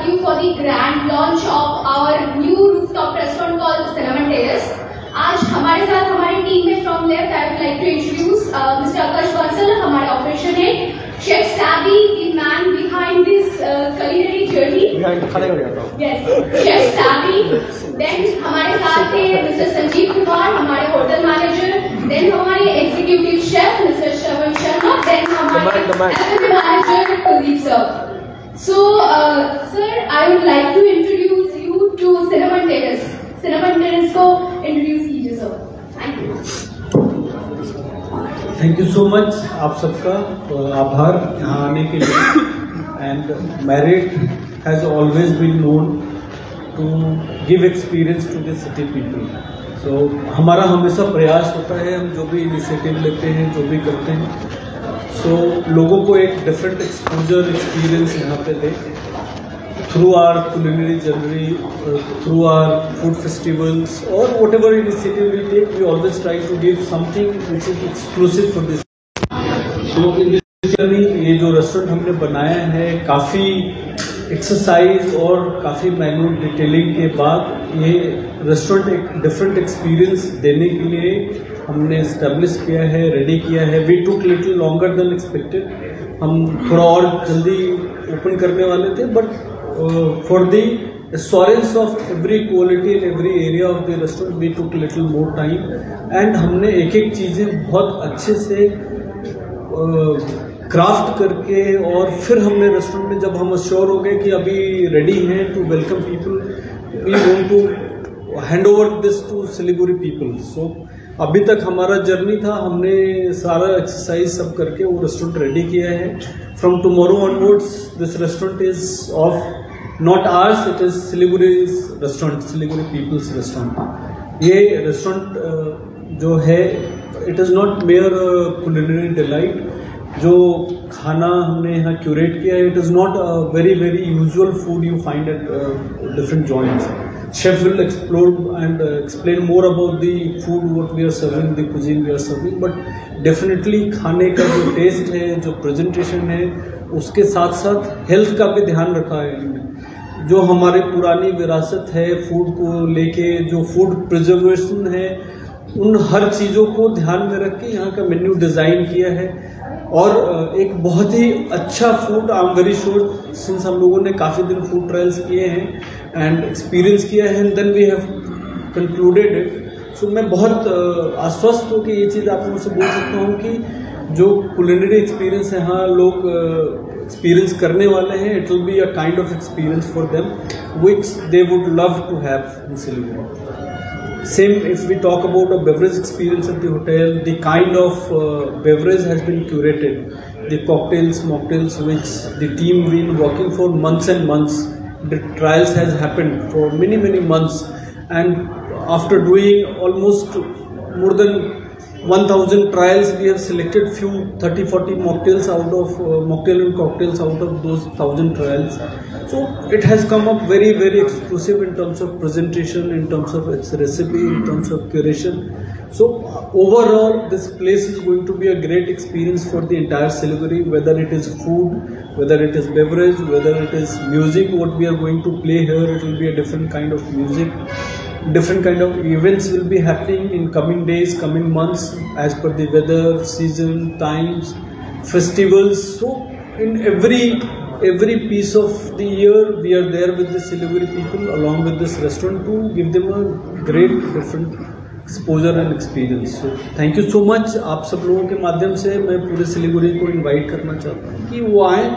you for the grand launch of our new rooftop restaurant called Cinnamon Terrace. आज हमारे साथ हमारी team में from left I would like to introduce Mr. Akash Bansal, हमारे operation head, Chef Savvy, the man behind this culinary journey. Yes, Chef Savvy. Then हमारे साथ हैं Mr. Sanjeev Kumar, हमारे होटल मैनेजर. Then हमारे executive chef Mr. Shravan Sharma. Then हमारे F&B manager Kuldeep sir. So, sir, I would like to introduce you to Cinnamon Terrace. Cinnamon Terrace को introduce कीजिए sir. Thank you. Thank you so much. आप सबका आभार यहाँ आने के लिए. And Marriott has always been known to give experience to the city people. So हमारा हमेशा प्रयास होता है, हम जो भी इनिशिएटिव लेते हैं, जो भी करते हैं, so लोगों को एक डिफरेंट एक्सपोजर एक्सपीरियंस यहाँ पे they through our culinary journey, through our food festivals or whatever initiative we take, we always try to give something which is exclusive for this. So in this journey ये जो restaurant हमने बनाया है, काफ़ी exercise और काफ़ी manual detailing के बाद ये रेस्टोरेंट एक डिफरेंट एक्सपीरियंस देने के लिए हमने इस्टेब्लिश किया है, रेडी किया है. We took little longer than expected. हम थोड़ा और जल्दी ओपन करने वाले थे, but for the assurance of every quality in every area of the restaurant we took little more time. And हमने एक एक चीज़ें बहुत अच्छे से क्राफ्ट करके और फिर हमने रेस्टोरेंट में जब हम अश्योर हो गए कि अभी रेडी हैं to welcome people, we want to hand over this to Siliguri people. So अभी तक हमारा जर्नी था, हमने सारा एक्सरसाइज सब करके वो रेस्टोरेंट रेडी किया है. From tomorrow onwards this restaurant is of not ours, it is Siliguri restaurant, Siliguri people's restaurant. ये रेस्टोरेंट जो है it is not mere culinary delight. जो खाना हमने यहाँ क्यूरेट किया है, it is not a very very usual food you find at different joints. Chef will explore and explain more about the food what we are serving, the cuisine we are serving, but definitely खाने का जो test है, जो presentation है, उसके साथ साथ health का भी ध्यान रखा है इन्होंने. जो हमारे पुरानी विरासत है फूड को लेके, जो फूड प्रिजर्वेशन है, उन हर चीज़ों को ध्यान में रख के यहाँ का मेन्यू डिज़ाइन किया है. और एक बहुत ही अच्छा food, I am very sure, since हम लोगों ने काफ़ी दिन फूड ट्रायल्स किए हैं एंड एक्सपीरियंस किया है and then we have concluded it. So मैं बहुत आश्वस्त हूँ कि ये चीज़ आप लोगों से बोल सकता हूँ कि जो कुलिनरी एक्सपीरियंस है, हाँ लोग एक्सपीरियंस करने वाले हैं. It will be a kind of experience for them which they would love to have in Siliguri. Same if we talk about a beverage experience at the hotel, the kind of beverage has been curated. The cocktails, mocktails, which the team been working for months and months. The trials has happened for many months, and after doing almost more than 1000 trials, we have selected few 30-40 mocktails out of mocktail and cocktails out of those 1000 trials. So it has come up very very exclusive in terms of presentation, in terms of its recipe, in terms of curation. So overall this place is going to be a great experience for the entire Siliguri, whether it is food, whether it is beverage, whether it is music. What we are going to play here, it will be a different kind of music. Different kind of events will be happening in coming days, coming months, as per the weather, season, times, festivals. So in every piece of the year we are there with the Siliguri people along with this restaurant to give them a great different exposure and experience. So thank you so much. आप सब लोगों के माध्यम से मैं पूरे सिलीगुड़ी को invite करना चाहता हूँ कि वो आएँ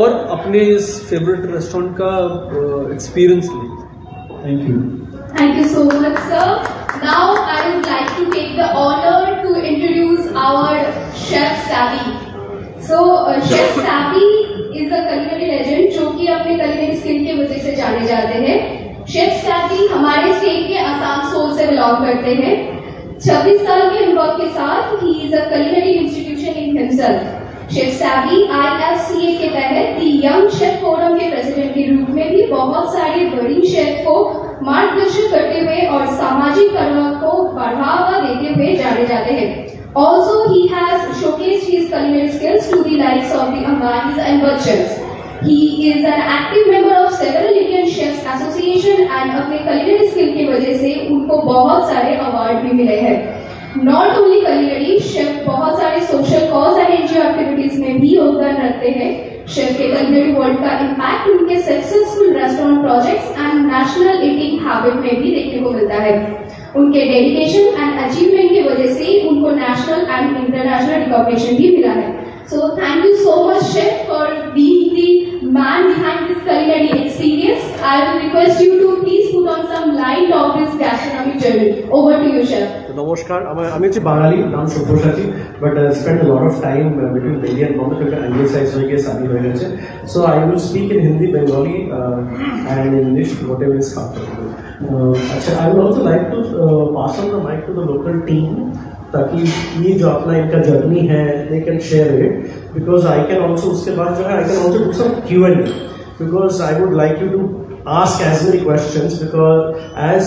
और अपने इस फेवरेट रेस्टोरेंट का एक्सपीरियंस लें. Thank you. Thank you so much, sir. Now I would like to take the honor to introduce our Chef Savvy. So Chef Savvy is a culinary legend जो कि अपने culinary skill की वजह से जाने जाते हैं. Chef Savvy हमारे स्टेट के आसानसोल से बिलोंग करते हैं. 26 साल के अनुभव के साथ he is a culinary institution in himself. Chef Savvy IFCA के तहत The Young Chef Forum के प्रेसिडेंट के रूप में भी बहुत सारे बड़ी शेफ को मार्गदर्शन करते हुए और सामाजिक कर्मों को बढ़ावा देते हुए जाने जाते हैं. Also, he has showcased his culinary skills to the likes of the Ambanis and Bachchans. He is an active member of several Indian Chefs Association and अपने culinary skill की वजह से उनको बहुत सारे अवार्ड भी मिले हैं। Not only culinary, शेफ बहुत सारे social cause and NGO activities में भी योगदान रखते हैं। शेफ के culinary world का impact उनके successful restaurant projects and national eating habit में भी देखने को मिलता है। उनके डेडिकेशन एंड अचीवमेंट की वजह से उनको नेशनल एंड इंटरनेशनल रिकॉग्निशन भी मिला है। So thank you so much chef for being the man behind this culinary experience. I will request you to please put on some light of this gastronomic journey. Over to you, chef. নমস্কার, আমি হচ্ছে বাঙালি, নাম Sabyasachi, but spend a lot of time between Delhi and Bombay because Anglicized হয়ে গিয়ে শাদি হয়ে গেছে। So I will speak in Hindi, Bengali and English, whatever is comfortable. अच्छा, I would also like to pass on the mic to the local team ताकि ये जो अपना इनका जर्नी है they can share it because I can also उसके बाद जो है I can also do some Q&A because I would like you to ask as many questions because as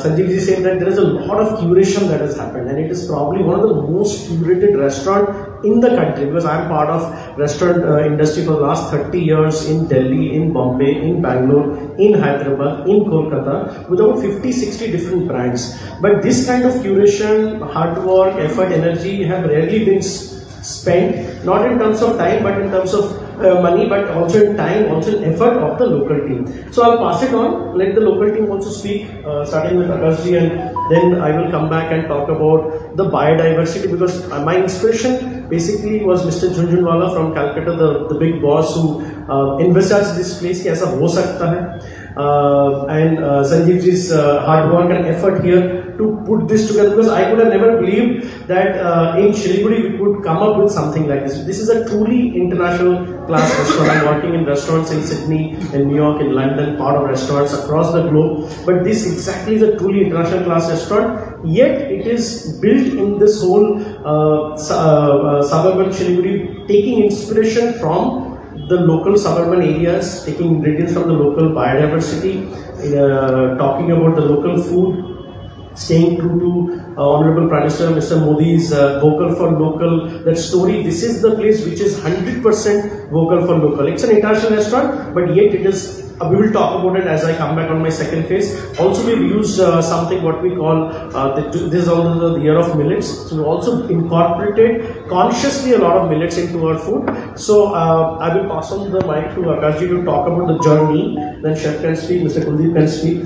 Sanjeev ji said that there is a lot of curation that has happened and it is probably one of the most curated restaurant in the country because I am part of restaurant industry for the last 30 years in Delhi, in Bombay, in Bangalore, in Hyderabad, in Kolkata with about 50-60 different brands. But this kind of curation, hard work, effort, energy have rarely been spent, not in terms of time but in terms of money, but also in time, also in effort of the local team. So I'll pass it on, let the local team also speak, starting with Akash ji, and then I will come back and talk about the biodiversity because my inspiration basically was Mr. Jhunjhunwala from Calcutta, the big boss who envisaged this place कि ऐसा हो सकता है, and Sanjeev ji's hard work and effort here to put this together because I could have never believed that in Siliguri we could come up with something like this. This is a truly international class restaurant. I'm working in restaurants in Sydney, in New York, in London, part of restaurants across the globe. But this exactly is a truly international class restaurant. Yet it is built in this whole suburban Siliguri, taking inspiration from the local suburban areas, taking ingredients from the local biodiversity, talking about the local food, staying true to Honorable Prime Minister Mr. Modi's vocal for local, that story. This is the place which is 100% vocal for local. It's an international restaurant, but yet it is, we will talk about it as I come back on my second phase. Also we've used something what we call, this is also the year of millets. So we also incorporated consciously a lot of millets into our food. So I will pass on the mic to Akash ji to talk about the journey, then Chef can speak, Mr. Kuldeep can speak.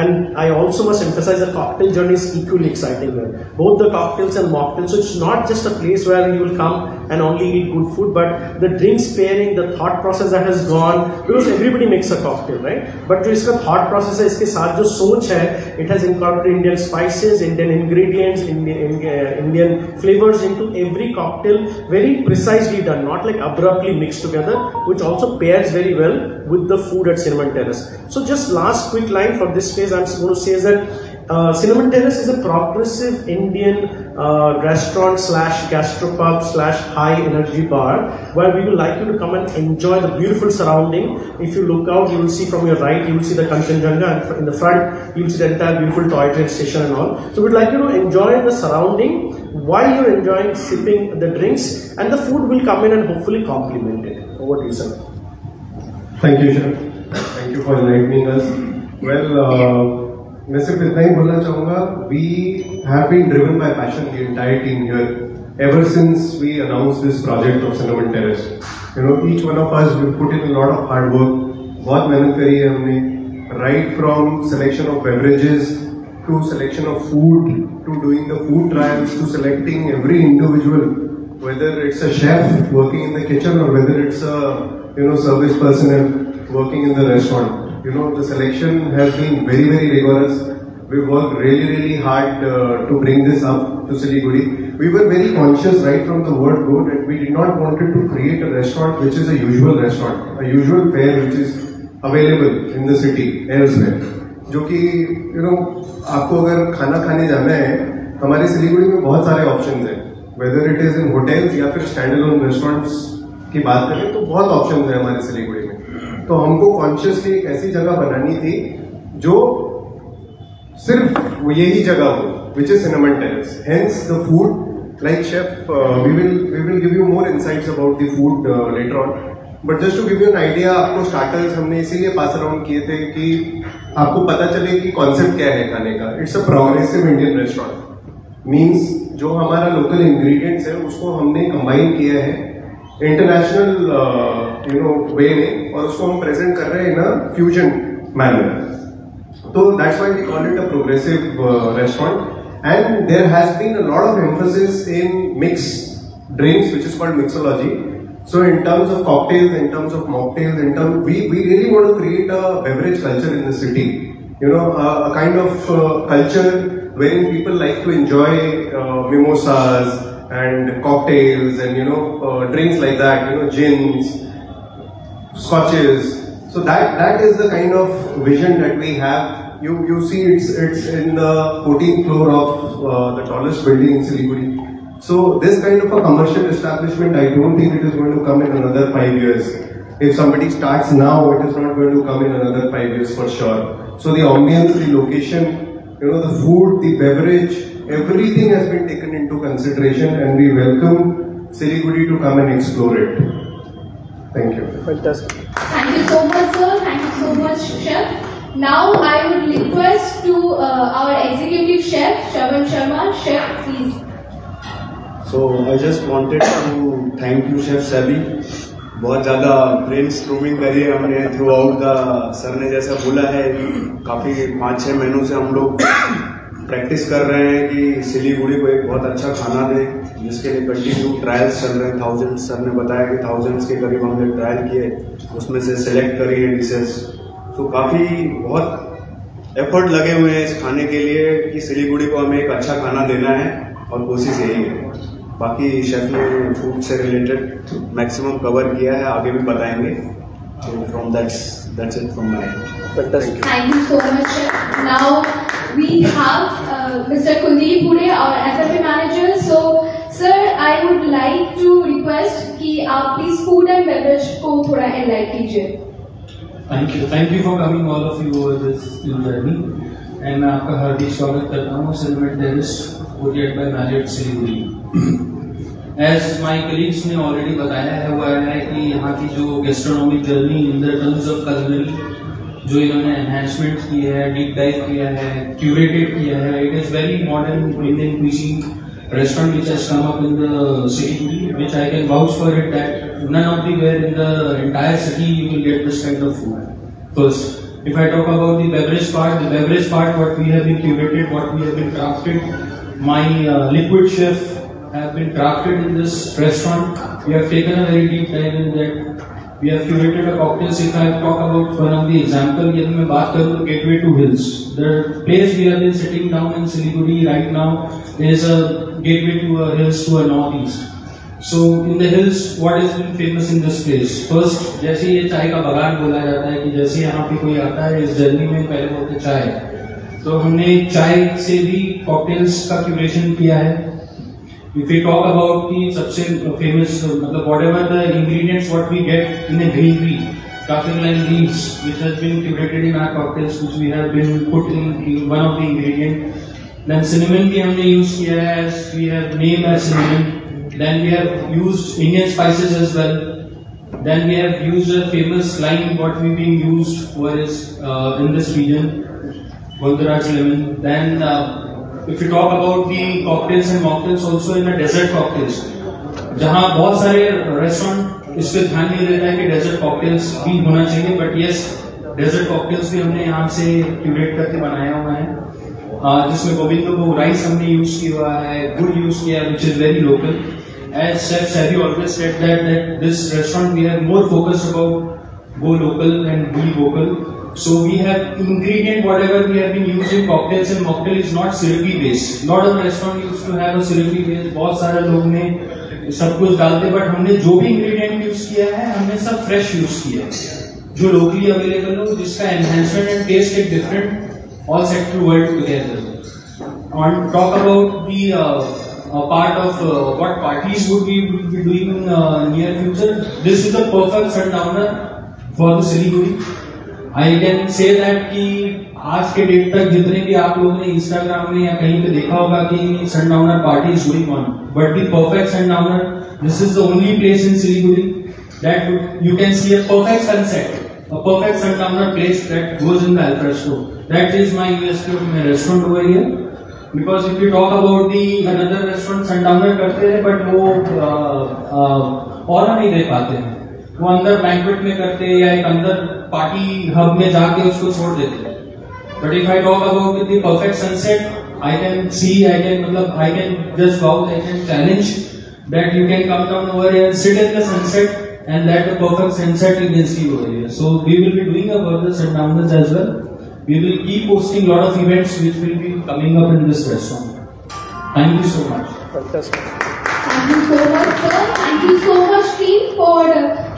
And I also must emphasize the cocktail journey is equally exciting here. Both the cocktails and mocktails. So it's not just a place where you will come and only eat good food, but the drinks pairing, the thought process that has gone, because everybody makes a cocktail, right? But जो इसका thought process है, इसके साथ जो सोच है, it has incorporated Indian spices, Indian ingredients, Indian flavors into every cocktail, very precisely done, not like abruptly mixed together, which also pairs very well with the food at Cinnamon Terrace. So just last quick line for this phase, I'm going to say is that Cinnamon Terrace is a progressive Indian restaurant slash gastropub slash high energy bar where we would like you to come and enjoy the beautiful surrounding. If you look out, you will see from your right, you will see the Kanchenjunga, and in the front, you will see the entire beautiful toy train station and all. So we'd like you to enjoy the surrounding while you're enjoying sipping the drinks, and the food will come in and hopefully complement it. Over to you, sir. Thank you, Chef. Thank you for inviting us. Well, मैं सिर्फ इतना ही बोलना चाहूँगा, we have been driven by passion, the entire team here, ever since we announced this project of Cinnamon Terrace. You know, each one of us will put in a lot of hard work. बहुत मेहनत करी है हमने, right from selection of beverages to selection of food, to doing the food trials, to selecting every individual, whether it's a chef working in the kitchen or whether it's a service personnel working in the restaurant. You know, the selection has been very, very rigorous. We worked really, really hard to bring this up to Siliguri. We were very conscious right from the word go that we did not want to create a restaurant which is a usual restaurant, a usual fare which is available in the city elsewhere. जो कि आपको अगर खाना खाने जाना है, हमारे सिलीगुड़ी में बहुत सारे ऑप्शंस हैं. Whether it is in hotels या फिर स्टैंडअलोन रेस्टोरेंट्स की बात करें तो बहुत ऑप्शंस हैं हमारे सिलीगुड़ी में. तो हमको कॉन्शियसली एक ऐसी जगह बनानी थी जो सिर्फ यही जगह हो, which is Cinnamon Terrace. Hence the food, like Chef, we will give you more insights about the food later on. But just to give you an idea, आपको स्टार्टर्स हमने इसीलिए पास अराउंड किए थे कि आपको पता चले कि कॉन्सेप्ट क्या है खाने का. It's a progressive Indian restaurant. Means जो हमारा लोकल इंग्रेडिएंट्स है उसको हमने कंबाइन किया है इंटरनेशनल वे में, और उसको हम प्रेजेंट कर रहे हैं इन अ फ्यूजन मैनर. तो that's why we call it a progressive restaurant. And there has been a lot of emphasis in mix drinks which is called mixology. So in terms of cocktails, in terms of mocktails, we really want to create a beverage culture in the city. A kind of culture wherein people like to enjoy mimosas and cocktails and drinks like that, gins, scotches. So that is the kind of vision that we have. You see, it's in the 14th floor of the tallest building in Siliguri. So this kind of a commercial establishment, I don't think it is going to come in another 5 years. If somebody starts now, it is not going to come in another 5 years for sure. So the ambience, the location, the food, the beverage, everything has been taken into consideration, and we welcome Siliguri to come and explore it. Thank you. Fantastic. Thank you so much, sir. Thank you so much, Chef. Now I would request to our executive chef, Shravan Sharma. Chef, please. So I just wanted to thank you, Chef Sabi. बहुत ज़्यादा brainstorming करी है हमने through out the. Sir ने जैसा बोला है, काफ़ी 5-6 महीनों से हम लोग प्रैक्टिस कर रहे हैं कि सिलीगुड़ी को एक बहुत अच्छा खाना दें, जिसके लिए कंटिन्यू ट्रायल्स चल रहे हैं. 1000 सर ने बताया कि 1000 के करीब हमने ट्रायल किए, उसमें से सेलेक्ट करी है डिशेस. तो काफ़ी बहुत एफर्ट लगे हुए हैं इस खाने के लिए कि सिलीगुड़ी को हमें एक अच्छा खाना देना है, और कोशिश यही है. बाकी शेफ ने फूड से रिलेटेड मैक्सिमम कवर किया है, आगे भी बताएंगे. तो from that's it from my and. Thank you so much. Now we have Mr. Kuldeep Pure, our FFA manager. So, sir, I would like to request कि आप please food and beverage को थोड़ा enlighten कीजिए. Thank you for coming, all of you, over this journey. And मैं आपका हार्दिक स्वागत करता हूँ Cinnamon Terrace Courtyard by Marriott Siliguri. As my colleagues ने ऑलरेडी बताया है हुआ है कि यहाँ की जो gastronomic journey in the terms of culinary जो इन्होंने एनहांसमेंट की है, डीप डाइव किया है, क्यूरेटेड किया है, it is very modern Indian cuisine restaurant which has come up in the city, which I can vouch for it that none of the where in the entire city you will get this kind of food. First, if I talk about the beverage part, what we have been curated, what we have been crafted, my liquid chef have been crafted in this restaurant. We have taken a very deep dive in that. We have curated a cocktails. If I talk about one of the example, यदि मैं बात करूँ तो Gateway to Hills, the place we have been sitting down in Siliguri right now is a gateway to a hills to a northeast. So in the hills, what has been famous in this place? First, जैसे ये चाय का बागान बोला जाता है कि जैसे यहाँ पे कोई आता है इस जर्नी में पहले बोलते चाय, तो हमने चाय से भी कॉकटेल्स का क्यूरेशन किया है. If we talk about the सबसे famous मतलब whatever the ingredients what we get in a green tea, kaffir lime leaves which has been curated in our cocktails which we have been put in one of the ingredient. Then cinnamon भी हमने use किया है, as we have named as cinnamon. Then we have used Indian spices as well. Then we have used a famous lime what we being used was in this region, Goldaraj lemon. Then if you talk about the cocktails and mocktails also in a desert cocktails, जहाँ बहुत सारे restaurant इस पे ध्यान नहीं देता है कि डेजर्ट कॉकटेल्स भी होना चाहिए, बट यस डेजर्ट कॉकटेल्स भी हमने यहाँ से क्यूरेट करके बनाया हुआ है, जिसमें गोविंदो राइस हमने यूज किया हुआ है, गुड़ यूज किया which is very local. As chef Savvy always said that this restaurant we have more focus about go local and be vocal. So we have ingredient whatever we have been using cocktails and mocktail is not syrupy based. Lot of restaurant used to have a syrupy based. बहुत सारे लोग ने सब कुछ डालते, but हमने जो भी ingredient यूज किया है हमने सब फ्रेश यूज किया है, जो लोकली अवेलेबल हो, जिसका एनहेंसमेंट एंड टेस्ट एक different all set to world together. On talk about the part of what parties would we be doing in near future. This is the perfect sundowner for the Siliguri. I can say that कि आज के date तक जितने भी आप लोगों ने Instagram में या कहीं पे देखा होगा कि sundowner party is going on, but the perfect sundowner, this is the only place in Siliguri that you can see a perfect sunset, a perfect sundowner place that goes in the alfresco. That is my USP of my restaurant over here. Because if you talk about the another restaurant sundowner करते हैं, but वो aura नहीं दे पाते हैं. वो अंदर banquet में करते हैं या एक अंदर पार्टी हब में जाके उसको छोड़ देते हैं. But if I talk about the perfect sunset, I can see, I can just vouch, I can challenge that you can come down over here, sit in the sunset, and that the perfect sunset you can see over here. So we will be doing a further sundowners as well. We will keep posting a lot of events which will be coming up in this restaurant. Thank you so much. Fantastic. Thank you so much, sir. Thank you so much, team, for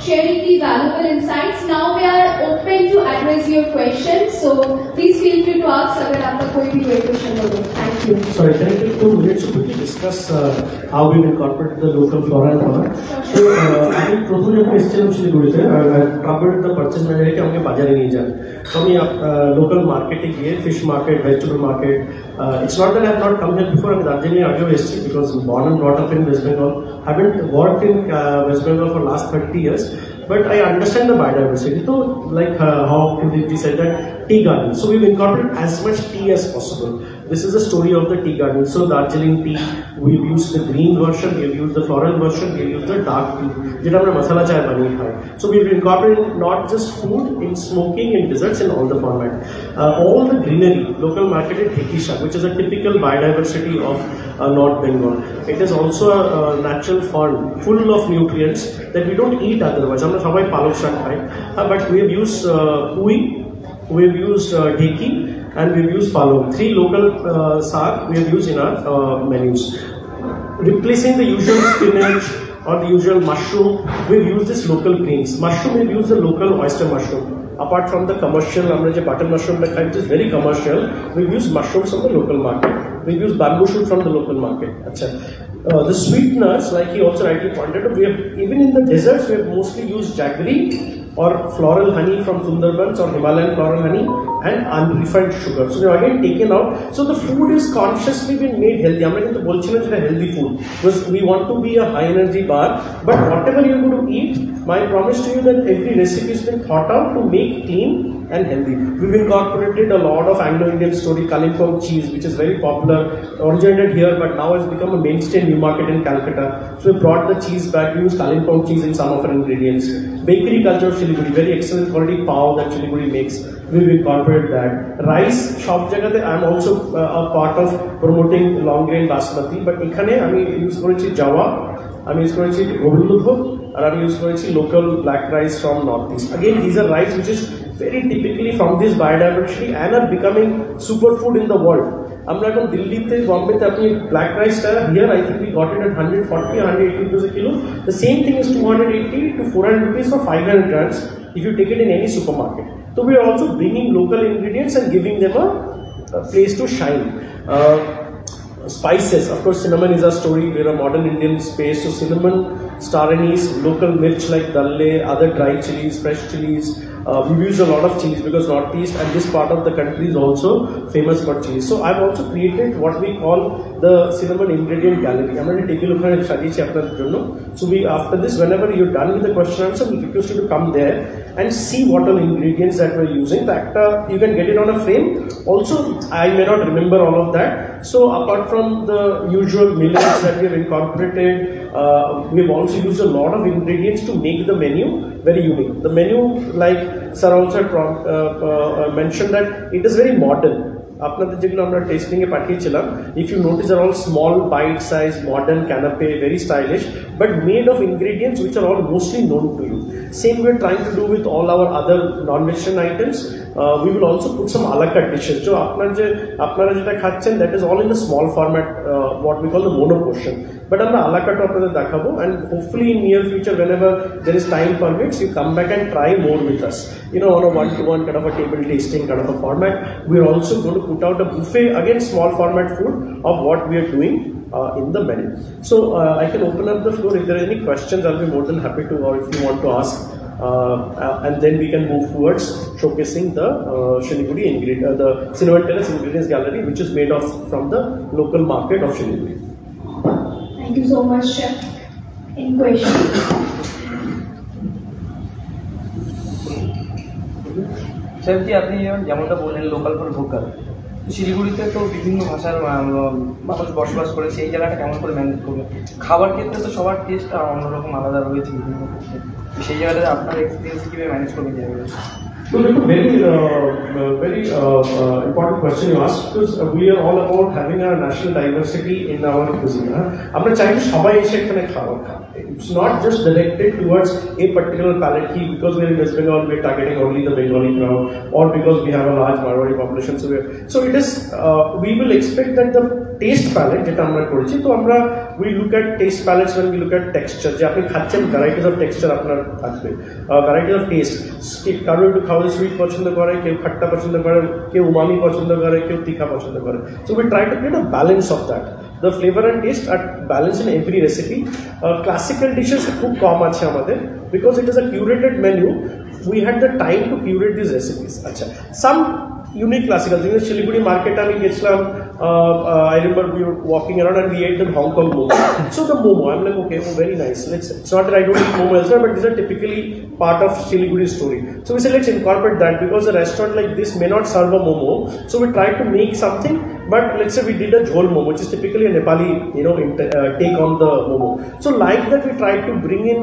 sharing the valuable insights. Now we are open to address your questions. So please feel free to ask अगर आपका कोई भी question हो. Thank you. Sorry, can I take 2 minutes to quickly discuss how we've incorporated the local flora and fauna? So, I think প্রথমে যখন এসেছিলাম শিলিগুড়িতে, travel the purchase ম্যানেজারকে আমাকে বাজারে নিয়ে যান। তো আমি লোকাল মার্কেটে গিয়ে fish market, vegetable market, it's not that I have not come here before, আমি দার্জিলিং আগেও এসেছি because born and brought up in West Bengal. Haven't worked in West Bengal for last 30 years, but I understand the biodiversity. So, like how Kundipji said that tea garden. So we've incorporated as much tea as possible. This is the story of the tea garden. So Darjeeling tea, we've used the green version, we've used the floral version, we've used the dark tea. যেটা আমরা masala chai বানিয়ে খাই. So we've incorporated not just food, in smoking, in desserts, in all the format. All the greenery, local marketed Dheki Shak, which is a typical biodiversity of North Bengal. It is also a natural fern, full of nutrients that we don't eat otherwise. আমরা সবাই পালক শাক খাই, but we've used pui, we've used dheki, and we've used palong. 3 local saag we have used in our menus. Replacing the usual spinach or the usual mushroom, we've used this local greens. Mushroom, we've used the local oyster mushroom. Apart from the commercial, button mushroom which is very commercial, we've used mushrooms from the local market. We've used bamboo shoot from the local market. The sweeteners, like he also rightly pointed out, we have, even in the desserts, we have mostly used jaggery or floral honey from Sundarbans or Himalayan floral honey and unrefined sugar. So they are again taken out. So the food is consciously been made healthy. I'm not going to bolchina it's a healthy food because we want to be a high energy bar. But whatever you're going to eat, my promise to you that every recipe has been thought out to make clean and healthy. We've incorporated a lot of Anglo-Indian story, Kalimpong cheese, which is very popular, originated here, but now has become a mainstay new market in Calcutta. So we brought the cheese back. We use Kalimpong cheese in some of our ingredients. Bakery culture of Siliguri, very excellent quality pav that Siliguri makes. We've incorporated that. Rice, shop jagate, I'm also a part of promoting long grain basmati, but ekhane আমি use করেছি Java, আমি use করেছি Govindbhog, and আমি use করেছি local black rice from northeast. Again, these are rice which is very typically from this biodiversity and are becoming superfood in the world. আমরা এখন দিল্লিতে, বম্বেতে আপনি ব্ল্যাক রাইসটা here I think we got it at 140 180 rupees a kilo. The same thing is 280 to 400 rupees for 500 grams if you take it in any supermarket. So we are also bringing local ingredients and giving them a place to shine. Spices, of course, cinnamon is our story. We're a modern Indian space, so cinnamon, star anise, local mirch like dalle, other dry chilies, fresh chilies. We've used a lot of chilies because northeast and this part of the country is also famous for chilies. So I've also created what we call the cinnamon ingredient gallery. I'm going to take a look at it. So we, after this, whenever you're done with the question answer, we request you to come there and see what all ingredients that we're using. That you can get it on a frame. Also, I may not remember all of that. So apart from the usual millets that we have incorporated, we have also used a lot of ingredients to make the menu very unique. The menu, like Sir also mentioned, that it is very modern. আপনাদের যেগুলো আমরা testing এ পাঠিয়েছিলাম, if you notice are all small bite size modern canapé, very stylish, but made of ingredients which are all mostly known to you. Same we're trying to do with all our other non-vegetarian items. We will also put some a la carte dishes. So আপনারা যেটা খাচ্ছেন, that is all in the small format, what we call the mono portion. But আমরা a la carte আপনাদের দেখাবো, and hopefully in near future, whenever there is time permits, you come back and try more with us. You know, on a one-to-one kind of a table tasting kind of a format. We're also going to put out a buffet, again small format food of what we are doing in the menu. So I can open up the floor. If there are any questions, I'll be more than happy to, or if you want to ask, and then we can move towards showcasing the Siliguri ingredient, the Cinnamon Terrace Ingredients Gallery, which is made of from the local market of Siliguri. Thank you so much, Chef. Any questions? Sir ji, আপনি যেমনটা বললেন local for vocal, শিলিগুড়িতে তো বিভিন্ন ভাষার মানুষ বসবাস করে, সেই জায়গাটা কেমন করে ম্যানেজ করবে? খাবার ক্ষেত্রে তো সবার টেস্ট অন্যরকম আলাদা রয়েছে বিভিন্ন ক্ষেত্রে, সেই জায়গাটা আপনার এক্সপিরিয়েন্স কীভাবে ম্যানেজ করবেন জায়গাটা? So, very important question you asked, because we are all about having a national diversity in our cuisine. আমরা চাই সবাই এসে এখানে খাবার খায়. It's not just directed towards a particular palate key because we are in West Bengal, we are targeting only the Bengali crowd, or because we have a large Marwari population. So it is. We will expect that the taste palette যেটা আমরা করেছি, তো আমরা we look at taste palettes when we look at texture. যে আপনি খাচ্ছেন varieties of texture আপনার থাকবে, varieties of taste. কারো একটু খাওয়া সুইট পছন্দ করে, কেউ খাট্টা পছন্দ করে, কেউ উমামি পছন্দ করে, কেউ তিখা পছন্দ করে. So we try to create a balance of that. The flavor and taste are balanced in every recipe. Classical dishes খুব কম আছে আমাদের, because it is a curated menu. We had the time to curate these recipes. আচ্ছা, some unique classical things. Shiliguri market আমি গেছিলাম, I remember we were walking around and we ate the Hong Kong momo. So the momo, I'm like, okay, oh, very nice. It's not that I don't eat momo elsewhere, but these are typically part of Shiliguri story. So we said, let's incorporate that, because a restaurant like this may not serve a momo. So we tried to make something, but let's say we did a jhol momo, which is typically a Nepali, take on the momo. So like that, we tried to bring in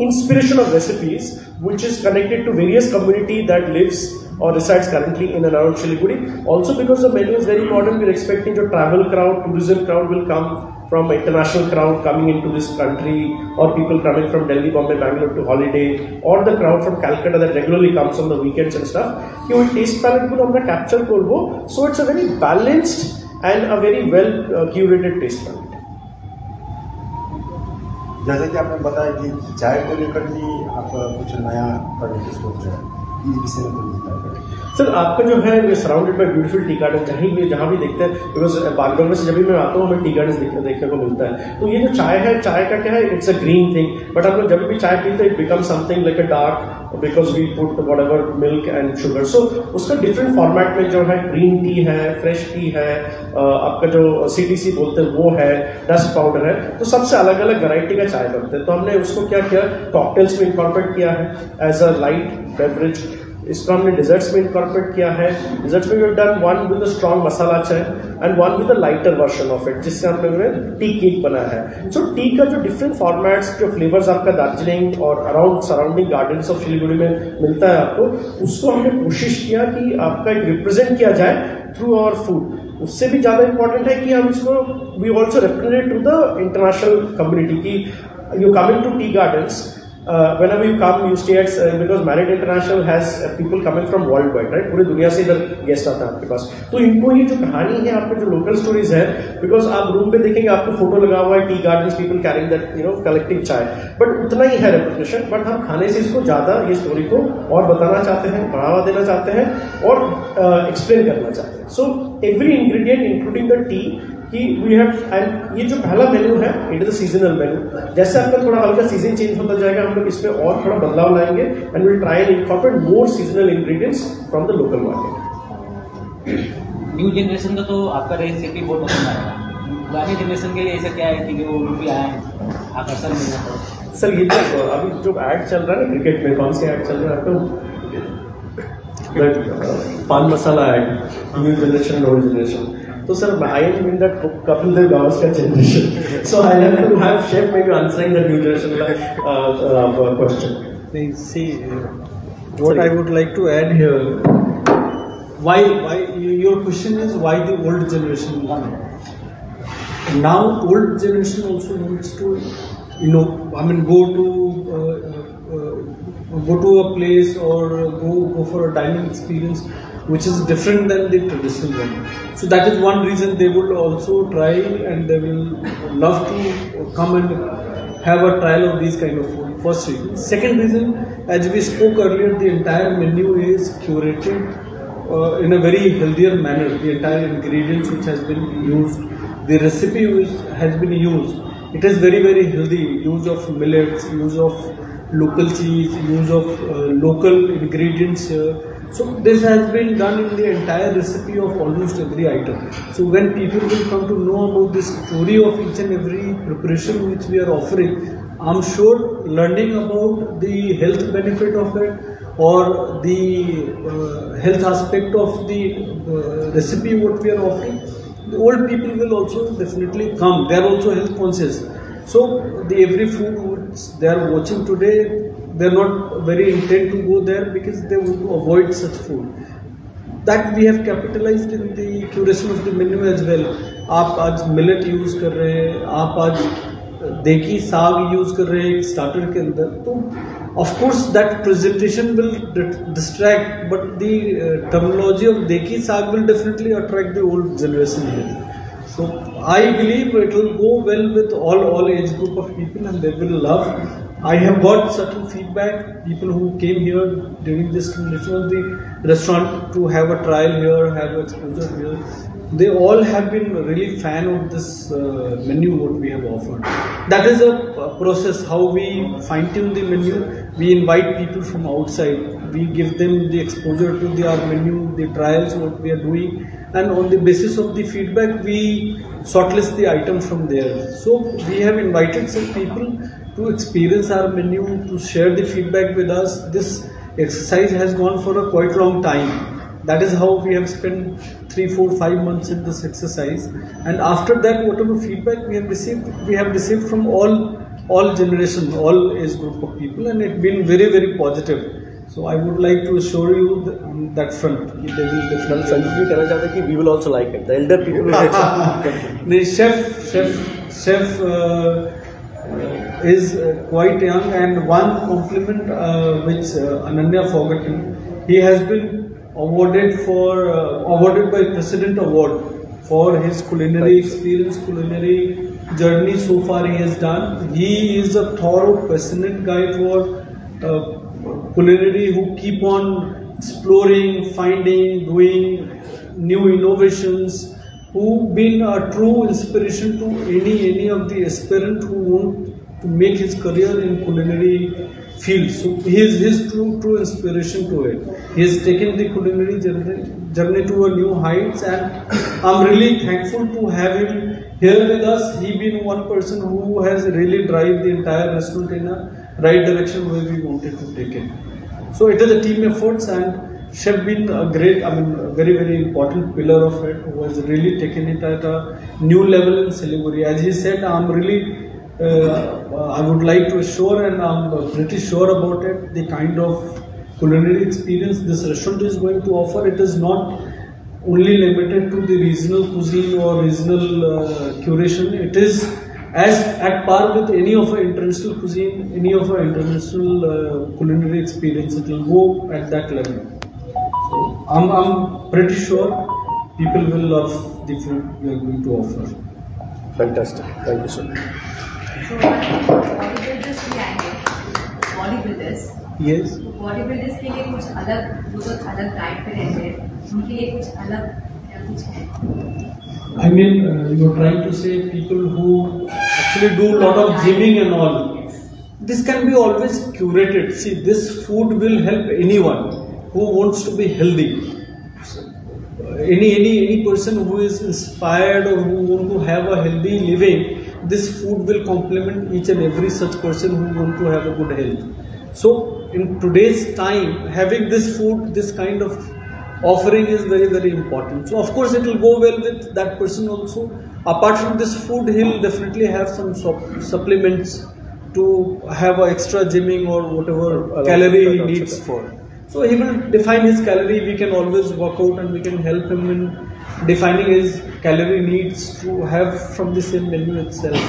inspiration of recipes, which is connected to various community that lives or resides currently in and around Shiliguri. Also, because the menu is very modern, we're expecting the travel crowd, tourism crowd will come from international crowd coming into this country, or people coming from Delhi, Bombay, Bangalore to holiday, or the crowd from Calcutta that regularly comes on the weekends and stuff. You taste palette ko humra capture korbo, so it's a very balanced and a very well curated taste palette. जैसे कि आपने बताया कि चाय को लेकर भी आप कुछ नया करने की सोच रहे हैं, इस विषय में कुछ बताइए। सर, आपका जो है surrounded by beautiful tea garden, जहाँ भी देखते हैं, बिकॉज बागडोर में से जब भी मैं आता हूँ हमें टी गार्डन देखने को मिलता है. तो ये जो चाय है, चाय का क्या है, it's a green thing, but हम लोग जब भी चाय पीते हैं it become something like a dark, because we put whatever milk and sugar. So उसका डिफरेंट फॉर्मेट में जो है ग्रीन टी है, फ्रेश टी है, आपका जो CTC बोलते हैं वो है, डस्ट पाउडर है, तो सबसे अलग अलग वैरायटी का चाय बनते हैं. तो हमने उसको क्या किया, कॉकटेल्स में इंकॉर्पोरेट किया है एज अ लाइट बेवरेज. इसको हमने डिजर्ट्स में इंकॉर्पोरेट किया है. डिजर्ट्स में we have done one with a strong masala chai and one with a lighter version of it, जिससे हमने टी केक बनाया है. सो टी का जो डिफरेंट फॉर्मेट्स, जो फ्लेवर्स आपका दार्जिलिंग और around surrounding gardens of Siliguri में मिलता है आपको, उसको हमने कोशिश किया कि आपका एक रिप्रेजेंट किया जाए थ्रू आवर फूड. उससे भी ज्यादा इंपॉर्टेंट है कि हम इसको we also represent to the international community की you coming to tea gardens. Whenever you come, you stay at because Marriott International has people coming from worldwide, right? पूरे दुनिया से इधर गेस्ट आता है आपके पास. तो इनको ये जो कहानी है, आपके जो लोकल स्टोरीज है, बिकॉज आप रूम पे देखेंगे आपको फोटो लगा हुआ है tea garden, people carrying that collecting चाय, बट उतना ही है रेपुटेशन. बट हम खाने से इसको ज्यादा ये स्टोरी को और बताना चाहते हैं, बढ़ावा देना चाहते हैं और एक्सप्लेन करना चाहते हैं. So every ingredient including the T कि वी हैव, एंड ये जो पहला मेन्यू है it is a seasonal menu. जैसे आपका थोड़ा हल्का सीजन चेंज होता जाएगा, हम लोग इसमें और थोड़ा बदलाव लाएंगे and will try and incorporate more seasonal ingredients from the local market. New generation का तो आपका रेसिपी बहुत पसंद आएगा. पुरानी जनरेशन के लिए ऐसा क्या है कि वो भी आए हैं आकर्षण मिलना? सर, ये जो अभी जो एड चल रहा है ना क्रिकेट में, कौन से एड चल रहा है आपको? Paan masala ad, new generation old generation. So sir, I am in that Kapil Dev Gavaskar generation. So I have to have chef maybe answering the new generation question. See, what I would like to add here, why your question is why the old generation won. Now old generation also needs to, go to a place or go for a dining experience which is different than the traditional one. So that is one reason they will also try and they will love to come and have a trial of these kind of food. First reason. Second reason, as we spoke earlier, the entire menu is curated in a very healthier manner. The entire ingredients which has been used, the recipe which has been used, it is very, very healthy. Use of millets, use of local cheese, use of local ingredients here. So this has been done in the entire recipe of almost every item. So when people will come to know about the story of each and every preparation which we are offering, I'm sure learning about the health benefit of it, or the health aspect of the recipe what we are offering, the old people will also definitely come. They are also health conscious. So the every food which they are watching today, they are not very intent to go there because they want to avoid such food. That we have capitalized in the curation of the menu as well. आप आज millet use कर रहे हैं, आप आज देखी साग use कर रहे हैं स्टार्टर के अंदर, तो of course that presentation will distract, but the terminology of देखी साग will definitely attract the old generation here. So I believe it will go well with all age group of people and they will love. I have got certain feedback, people who came here during this condition of the restaurant to have a trial here, have exposure here. They all have been really fan of this menu what we have offered. That is a process how we fine tune the menu. We invite people from outside. We give them the exposure to our menu, the trials what we are doing, and on the basis of the feedback we shortlist the item from there. So we have invited some people to experience our menu, to share the feedback with us. This exercise has gone for a quite long time. That is how we have spent 3, 4, 5 months in this exercise, and after that whatever feedback we have received from all generation, all age group of people, and it's been very, very positive. So I would like to assure you that front they will definitely. Sanjeev ji कहना चाहते हैं कि we will also like it. The elder people will also. The chef is quite young, and one compliment which Ananya forgot, he has been awarded by President Award for his culinary experience, culinary journey so far he has done. He is a thorough, passionate guy for culinary, who keep on exploring, finding, doing new innovations, who been a true inspiration to any of the aspirant who want to make his career in culinary field. So he is his true inspiration to it. He has taken the culinary journey to a new heights, and I'm really thankful to have him here with us. He been one person who has really driven the entire restaurant in a right direction where we wanted to take it. So it is a team efforts, and chef been a great, very, very important pillar of it, who has really taken it at a new level in Siliguri. As he said, I'm really I would like to assure, and I'm pretty sure about it, the kind of culinary experience this restaurant is going to offer. It is not only limited to the regional cuisine or regional curation. It is as at par with any of our international cuisine, any of our international culinary experience. It will go at that level. So I'm pretty sure people will love the food we are going to offer. Fantastic. Thank you so much. So bodybuilders भी आएंगे, bodybuilders. Yes. Bodybuilders के लिए कुछ अलग, वो तो अलग diet पे रहते हैं, उनके लिए कुछ अलग कुछ है. I mean, you're trying to say people who actually do a lot of gymming and all. This can be always curated. See, this food will help anyone who wants to be healthy. Any person who is inspired or who want to have a healthy living, this food will complement each and every such person who want to have a good health. So in today's time, having this food, this kind of offering is very, very important. So of course it will go well with that person also. Apart from this food, he'll definitely have some supplements to have a extra gymming or whatever calorie he needs for. So he will define his calorie. We can always work out, and we can help him in defining his calorie needs to have from the same menu itself.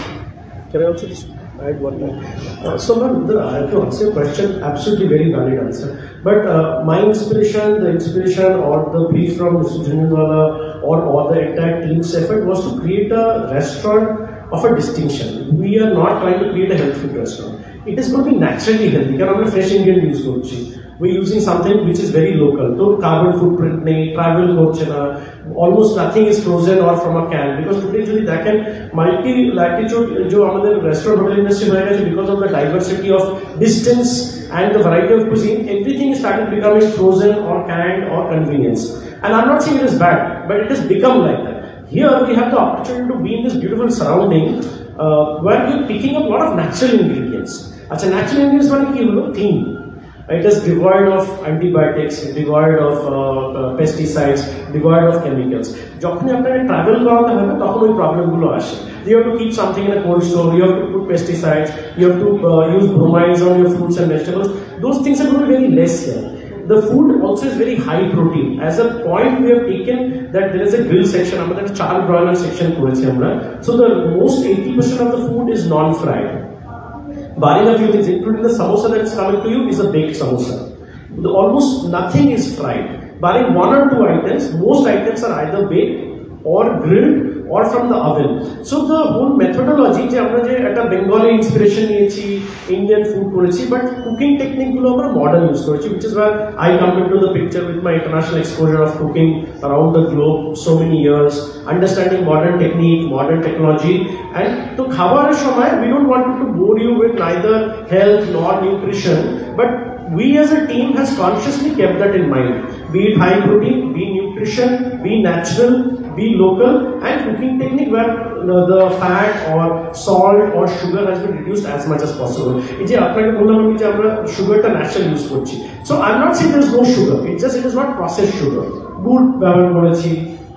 Can I also just add one more? So ma'am, I have to answer your question. Absolutely very valid answer. But my inspiration, the inspiration or the brief from Mr. Jhunjhunwala or the entire team's effort was to create a restaurant of a distinction. We are not trying to create a health food restaurant. It is going to be naturally healthy. Because we fresh Indian use করছি. We're using something which is very local. So carbon footprint nahi, travel করছে না. Almost nothing is frozen or from a can. Because today যদি দেখেন multi-latitude जो আমাদের restaurant hotel industry হয়ে গেছে, because of the diversity of distance and the variety of cuisine, everything started becoming frozen or canned or convenience. And I'm not saying it is bad, but it has become like that. Here we have the opportunity to be in this beautiful surrounding where we're picking up a lot of natural ingredients. अच्छा natural ingredients মানে কি হলো? Theme. It is devoid of antibiotics, devoid of pesticides, devoid of chemicals. যখনই আপনাকে travel করাতে হবে তখন ওই প্রবলেমগুলো আসে. You have to keep something in a cold store, you have to put pesticides, you have to use bromides on your fruits and vegetables. Those things are going to be very less here. The food also is very high protein. As a point we have taken that there is a grill section, আমাদের char broiler section করেছি আমরা. So the most 80% of the food is non-fried. Barring a few things, including the samosa that's coming to you is a baked samosa. Almost nothing is fried. Barring one or two items, most items are either baked or grilled or from the oven. So the whole methodology, যে আমরা যে একটা Bengali inspiration নিয়েছি, Indian food করেছি, but cooking technique গুলো আমরা modern use করেছি, which is where I come into the picture with my international exposure of cooking around the globe so many years, understanding modern technique, modern technology, and to খাবারের সময় we don't want to bore you with neither health nor nutrition, but we as a team has consciously kept that in mind. Be it high protein, be nutrition, be natural, be local, and cooking technique where the fat or salt or sugar has been reduced as much as possible. এই যে আপনাকে বললাম আমি যে আমরা সুগারটা natural use করছি. So I'm not saying there is no sugar. It is not processed sugar. গুড় ব্যবহার করেছি,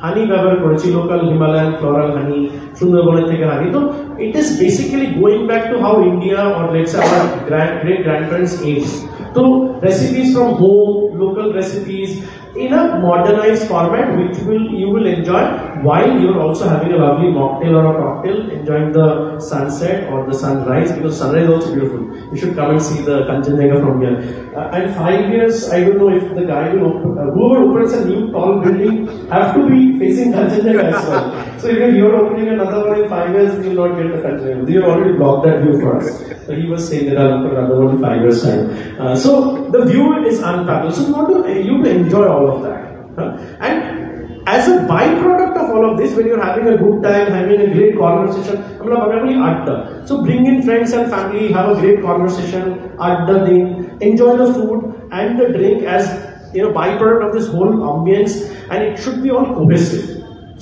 হানি ব্যবহার করেছি, লোকাল হিমালয়ান ফ্লোরাল হানি, সুন্দরবনের থেকে হানি. তো it is basically going back to how India or let's say our great grandparents ate. So recipes from home, local recipes in a modernized format which you will enjoy while you're also having a lovely mocktail or a cocktail, enjoying the sunset or the sunrise, because sunrise is also beautiful. You should come and see the Kanchenjunga from here. And 5 years, I don't know if the guy will open, whoever opens a new tall building have to be facing Kanchenjunga as well. So if you're opening another one in 5 years, you will not get the Kanchenjunga. You already blocked that view for us. So he was saying that I'll open another one in 5 years time. So the view is unparalleled. So you will enjoy all of that. And as a byproduct of all of this, when you're having a good time, having a great conversation, so bring in friends and family, have a great conversation, enjoy the food and the drink as byproduct of this whole ambience, and it should be all cohesive.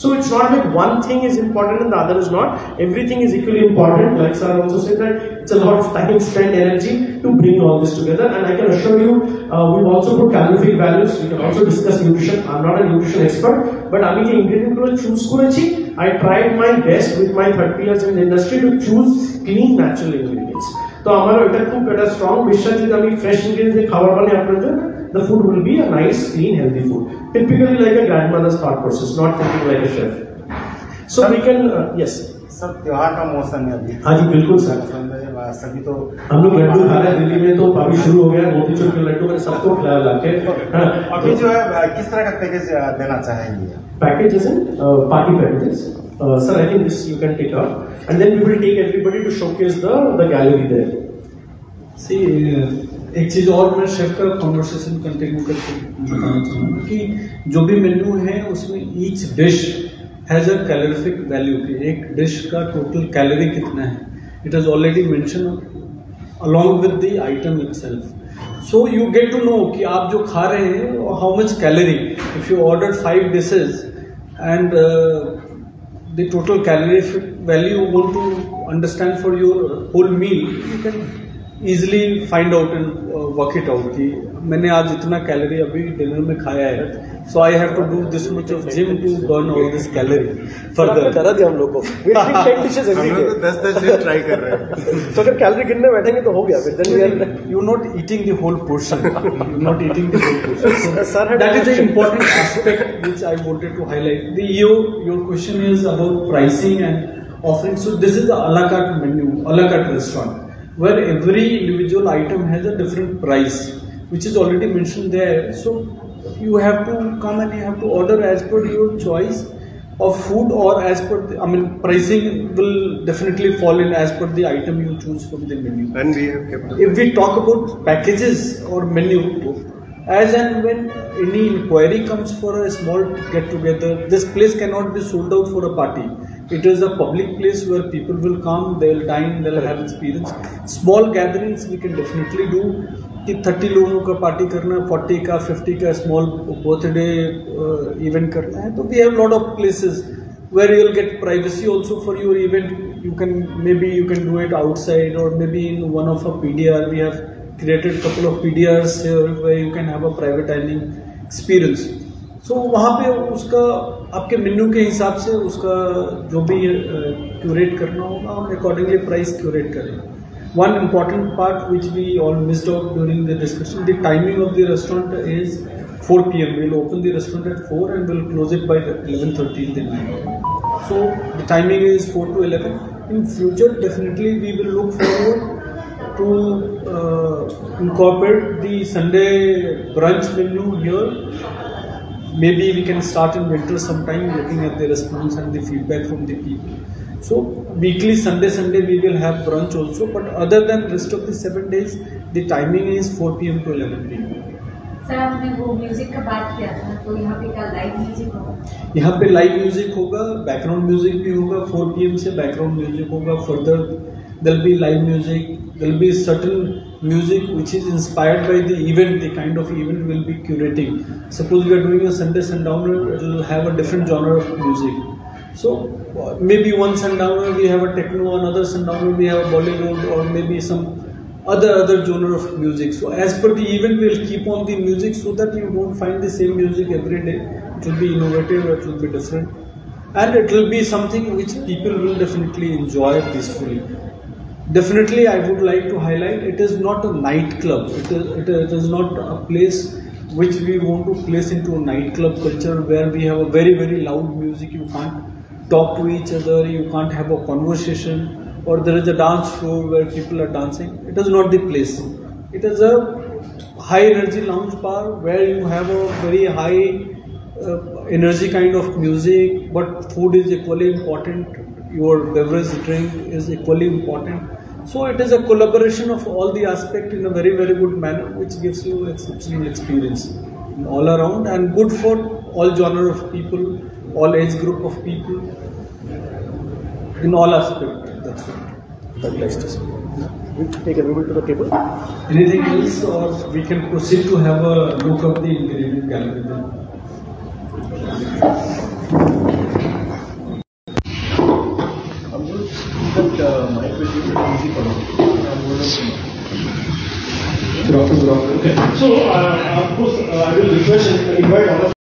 So it's not like one thing is important and the other is not. Everything is equally important. Like sir also said that it's a lot of time, spent energy to bring all this together. And I can assure you, we've also put calorific values. We can also discuss nutrition. I'm not a nutrition expert, but I mean the ingredient to choose korechi. I tried my best with my 30 years in the industry to choose clean, natural ingredients. So আমার এটা খুব একটা strong বিশ্বাস যে আমি fresh ingredients দিয়ে খাবার বানাই আপনার জন্য, the food will be a nice, clean, healthy food. Typically like a grandmother's thought process, not thinking like a chef. So we can, yes. Sir त्योहार का मौसम है अभी. हाँ जी बिल्कुल सर. सभी तो हम लोग लड्डू खा रहे हैं दिल्ली में, तो अभी शुरू हो गया मोतीचूर के लड्डू मैंने सबको खिला लाके. अभी जो है किस तरह का पैकेज देना चाहेंगे? Packages and party packages. Sir, I think this you can take up, and then we will take everybody to showcase the gallery there. See, एक चीज और मैं शेफ का कॉन्वर्सेशन कंटिन्यू करके बताना चाहूँगा कि जो भी मेन्यू है उसमें each dish has a calorific value की एक डिश का टोटल कैलोरी कितना है it is already mention along with the item itself. So you get to know कि आप जो खा रहे हैं how much calorie. If you order 5 dishes and the total calorific value you want to understand for your whole meal, you can easily find out and work it out कि मैंने आज इतना कैलोरी अभी डिनर में खाया है, so I have to do this much of gym to burn all this calorie further. करा दिया हम लोग को. We are eating 10 dishes every day. 10 दिन ट्राई कर रहे हैं. तो अगर कैलोरी गिनने बैठेंगे तो हो गया. Then you're not eating the whole portion. You're not eating the whole portion. So that is the important aspect which I wanted to highlight. Your question is about pricing and offering. So this is the a la carte menu, a la carte restaurant, where every individual item has a different price, which is already mentioned there. So you have to come and you have to order as per your choice of food, or as per pricing will definitely fall in as per the item you choose from the menu. And we have kept if we talk about packages or menu, as and when any inquiry comes for a small get together, this place cannot be sold out for a party. It is a public place where people will come, they will dine, they will have experience. Small gatherings we can definitely do. कि 30 लोगों का party करना है, 40 का 50 का small birthday event करना है, तो we have lot of places where you will get privacy also for your event. You can maybe you can do it outside, or maybe in one of our PDR we have created couple of PDRs here where you can have a private dining experience. So वहाँ पे उसका आपके menu के हिसाब से उसका जो भी क्यूरेट करना होगा हम अकॉर्डिंगली प्राइस क्यूरेट करेंगे. One important part which we all missed out during the discussion, the timing of the restaurant is 4 p.m. We'll open the restaurant at 4 and we'll close it by 11:30 in the night. So the timing is 4 to 11. In future, definitely we will look forward to incorporate the Sunday brunch menu here. Maybe we can start in winter sometime, looking at the response and the feedback from the people. So weekly Sunday we will have brunch also, but other than rest of the 7 days, the timing is 4 p.m. to 11 p.m. Sir आपने वो music का बात किया था, तो यहाँ पे क्या लाइव म्यूजिक होगा? यहाँ पे लाइव म्यूजिक होगा, बैकग्राउंड म्यूजिक भी होगा. 4 p.m. से बैकग्राउंड म्यूजिक होगा. Further there will be live music, there will be certain music which is inspired by the event, the kind of event we will be curating. Suppose we are doing a Sunday sundowner, it will have a different genre of music. So maybe one sundowner we have a techno, another sundowner we have a Bollywood, or maybe some other genre of music. So as per the event we will keep on the music so that you don't find the same music every day. It will be innovative, it will be different, and it will be something which people will definitely enjoy peacefully. Definitely I would like to highlight, it is not a nightclub. It is not a place which we want to place into a nightclub culture where we have a very loud music. You can't talk to each other, you can't have a conversation, or there is a dance floor where people are dancing. It is not the place. It is a high energy lounge bar where you have a very high energy kind of music, but food is equally important, your beverage drink is equally important. So it is a collaboration of all the aspects in a very good manner, which gives you exceptional experience all around, and good for all genre of people, all age group of people, in all aspects. That's what I'd like to say. We take everybody to the table. Anything else, or we can proceed to have a look of the ingredient gallery then? So, of course, I will request and invite all of